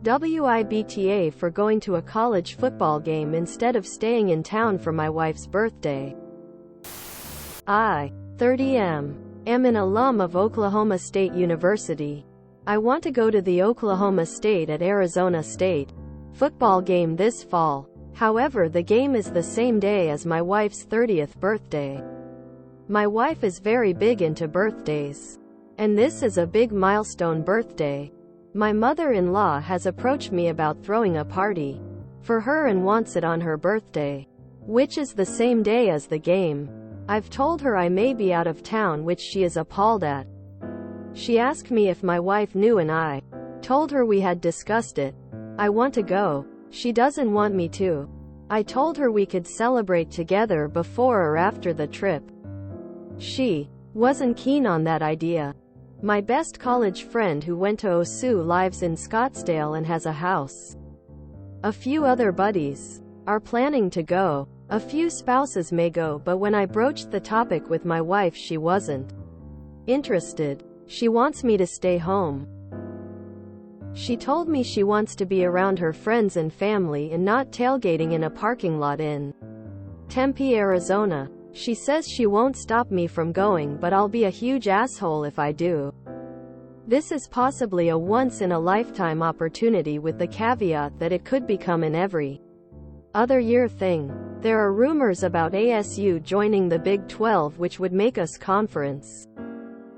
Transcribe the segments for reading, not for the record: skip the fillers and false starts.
WIBTA for going to a college football game instead of staying in town for my wife's birthday. I, 30 am an alum of Oklahoma State University. I want to go to the Oklahoma State at Arizona State football game this fall. However, the game is the same day as my wife's 30th birthday. My wife is very big into birthdays, and this is a big milestone birthday. My mother-in-law has approached me about throwing a party for her and wants it on her birthday, which is the same day as the game. I've told her I may be out of town, which she is appalled at. She asked me if my wife knew and I told her we had discussed it. I want to go. She doesn't want me to. I told her we could celebrate together before or after the trip. She wasn't keen on that idea. My best college friend who went to OSU lives in Scottsdale and has a house. A few other buddies are planning to go. A few spouses may go, but when I broached the topic with my wife, she wasn't interested. She wants me to stay home. She told me she wants to be around her friends and family and not tailgating in a parking lot in Tempe, Arizona. She says she won't stop me from going, but I'll be a huge asshole if I do. This is possibly a once-in-a-lifetime opportunity, with the caveat that it could become an every other year thing. There are rumors about ASU joining the Big 12, which would make us conference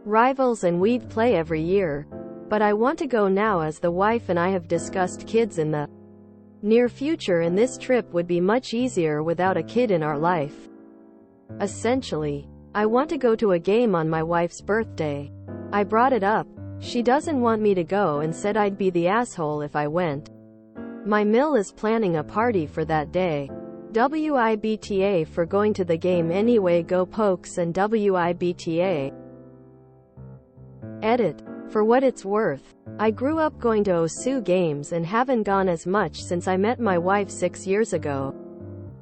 rivals, and we'd play every year. But I want to go now, as the wife and I have discussed kids in the near future, and this trip would be much easier without a kid in our life. Essentially, I want to go to a game on my wife's birthday. I brought it up. She doesn't want me to go and said I'd be the asshole if I went. My mill is planning a party for that day. WIBTA for going to the game anyway. Go Pokes and WIBTA. Edit. For what it's worth, I grew up going to OSU games and haven't gone as much since I met my wife 6 years ago.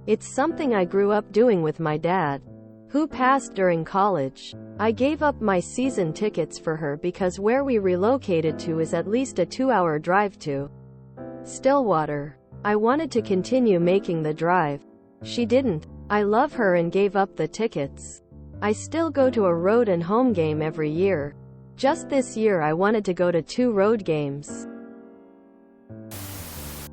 It's something I grew up doing with my dad, who passed during college. I gave up my season tickets for her because where we relocated to is at least a 2-hour drive to Stillwater. I wanted to continue making the drive. She didn't. I love her and gave up the tickets. I still go to a road and home game every year. Just this year I wanted to go to 2 road games.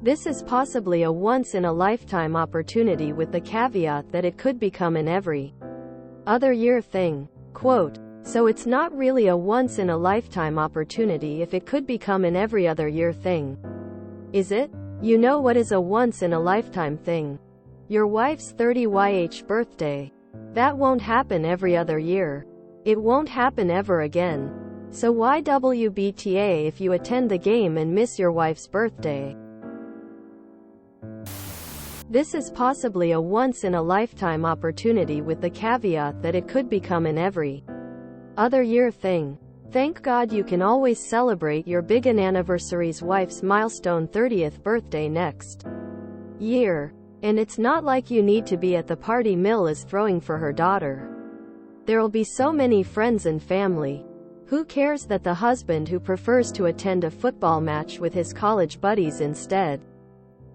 This is possibly a once-in-a-lifetime opportunity, with the caveat that it could become an every other year thing. Quote, so it's not really a once-in-a-lifetime opportunity if it could become an every other year thing. Is it? You know what is a once-in-a-lifetime thing? Your wife's 30th birthday. That won't happen every other year. It won't happen ever again. So why WBTA if you attend the game and miss your wife's birthday? This is possibly a once-in-a-lifetime opportunity, with the caveat that it could become an every other year thing. Thank God you can always celebrate your big anniversary's wife's milestone 30th birthday next year. And it's not like you need to be at the party Mill is throwing for her daughter. There'll be so many friends and family. Who cares that the husband who prefers to attend a football match with his college buddies instead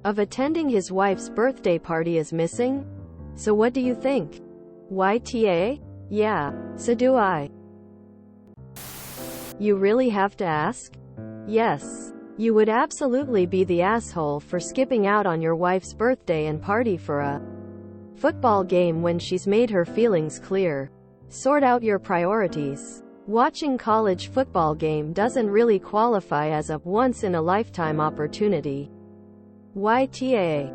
of attending his wife's birthday party is missing? So what do you think? YTA? Yeah, so do I. You really have to ask? Yes. You would absolutely be the asshole for skipping out on your wife's birthday and party for a football game when she's made her feelings clear. Sort out your priorities. Watching college football game doesn't really qualify as a once-in-a-lifetime opportunity. YTA.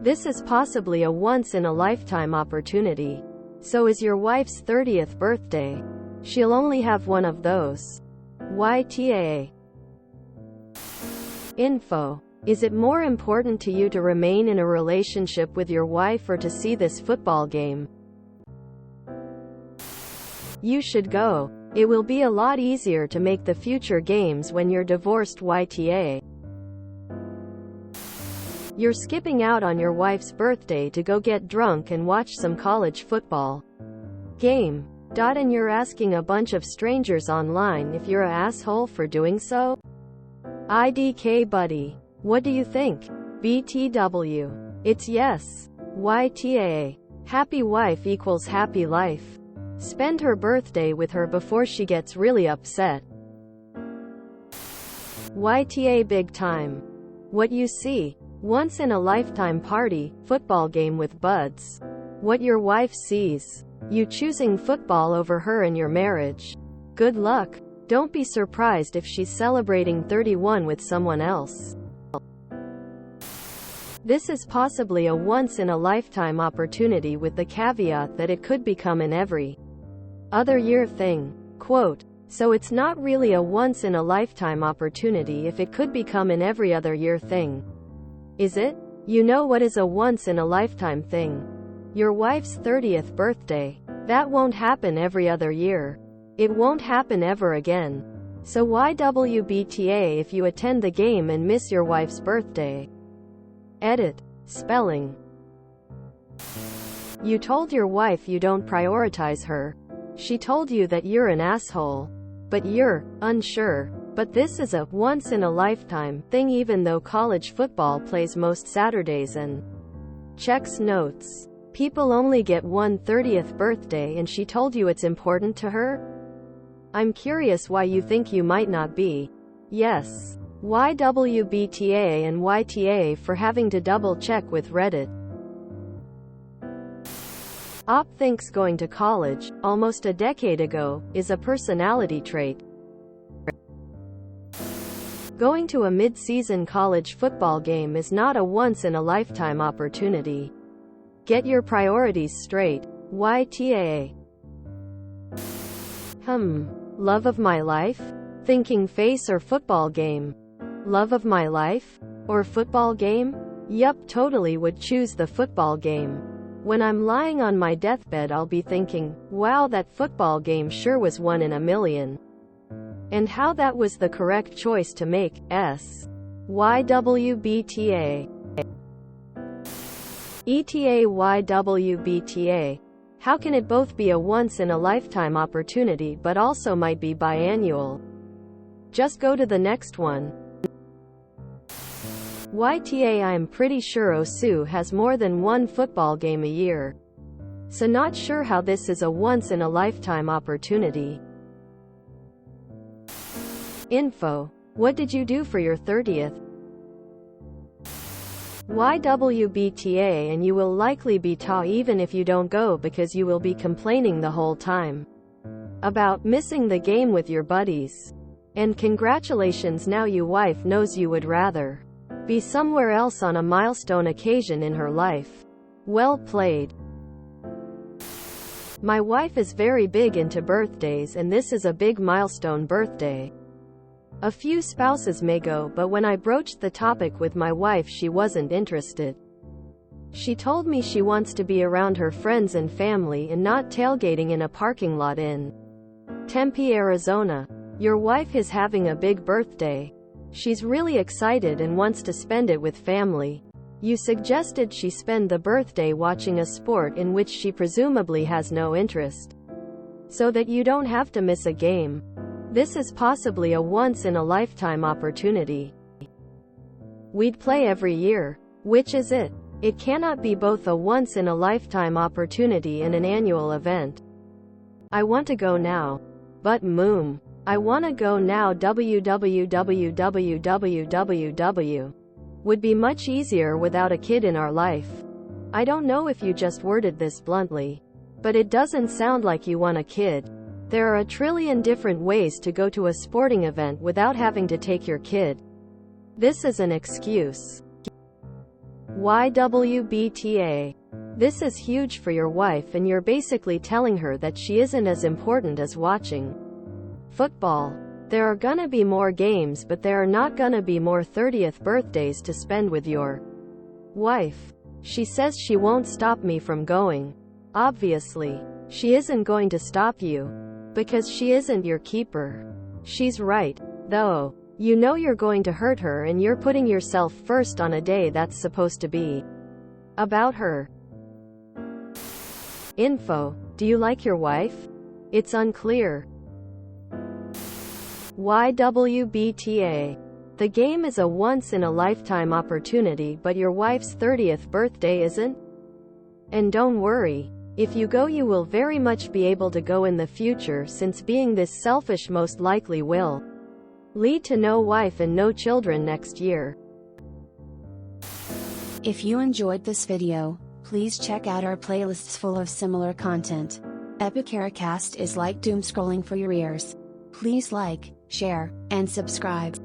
This is possibly a once-in-a-lifetime opportunity. So is your wife's 30th birthday. She'll only have one of those. YTA. Info. Is it more important to you to remain in a relationship with your wife or to see this football game? You should go. It will be a lot easier to make the future games when you're divorced. YTA. You're skipping out on your wife's birthday to go get drunk and watch some college football game. And you're asking a bunch of strangers online if you're an asshole for doing so? IDK buddy. What do you think? BTW. It's yes. YTA. Happy wife equals happy life. Spend her birthday with her before she gets really upset. YTA big time. What you see. Once in a lifetime party, football game with buds. What your wife sees. You choosing football over her in your marriage. Good luck. Don't be surprised if she's celebrating 31 with someone else. This is possibly a once-in-a-lifetime opportunity with the caveat that it could become an every other year thing. Quote, so it's not really a once-in-a-lifetime opportunity if it could become an every other year thing. Is it? You know what is a once-in-a-lifetime thing? Your wife's 30th birthday. That won't happen every other year. It won't happen ever again. So why WBTA if you attend the game and miss your wife's birthday? Edit. Spelling. You told your wife you don't prioritize her. She told you that you're an asshole. But you're unsure. But this is a once-in-a-lifetime thing even though college football plays most Saturdays and checks notes. People only get one 30th birthday and she told you it's important to her? I'm curious why you think you might not be. Yes. Why WBTA and YTA for having to double-check with Reddit? Op thinks going to college, almost a decade ago, is a personality trait. Going to a mid-season college football game is not a once-in-a-lifetime opportunity. Get your priorities straight. YTA. Love of my life? Thinking face or football game? Love of my life? Or football game? Yup, totally would choose the football game. When I'm lying on my deathbed I'll be thinking, wow, that football game sure was one in a million. And how that was the correct choice to make. YWBTA. YWBTA. How can it both be a once-in-a-lifetime opportunity but also might be biannual? Just go to the next one. YTA. I'm pretty sure OSU has more than one football game a year. So not sure how this is a once-in-a-lifetime opportunity. Info. What did you do for your 30th? YWBTA. And you will likely be ta even if you don't go because you will be complaining the whole time about missing the game with your buddies. And congratulations, now your wife knows you would rather be somewhere else on a milestone occasion in her life. Well played. My wife is very big into birthdays and this is a big milestone birthday. A few spouses may go, but when I broached the topic with my wife she wasn't interested. She told me she wants to be around her friends and family and not tailgating in a parking lot in Tempe, Arizona. Your wife is having a big birthday. She's really excited and wants to spend it with family. You suggested she spend the birthday watching a sport in which she presumably has no interest, so that you don't have to miss a game. This is possibly a once-in-a-lifetime opportunity. We'd play every year. Which is it? It cannot be both a once-in-a-lifetime opportunity and an annual event. I want to go now. But moom. I wanna go now. www. Would be much easier without a kid in our life. I don't know if you just worded this bluntly, but it doesn't sound like you want a kid. There are a trillion different ways to go to a sporting event without having to take your kid. This is an excuse. YWBTA. This is huge for your wife and you're basically telling her that she isn't as important as watching football. There are gonna be more games, but there are not gonna be more 30th birthdays to spend with your wife. She says she won't stop me from going. Obviously, she isn't going to stop you, because she isn't your keeper. She's right, though. You know you're going to hurt her and you're putting yourself first on a day that's supposed to be about her. Info. Do you like your wife? It's unclear. YWBTA. The game is a once-in-a-lifetime opportunity, but your wife's 30th birthday isn't? And don't worry. If you go, you will very much be able to go in the future, since being this selfish most likely will lead to no wife and no children next year. If you enjoyed this video, please check out our playlists full of similar content. AmITheAsshole is like doom scrolling for your ears. Please like, share, and subscribe.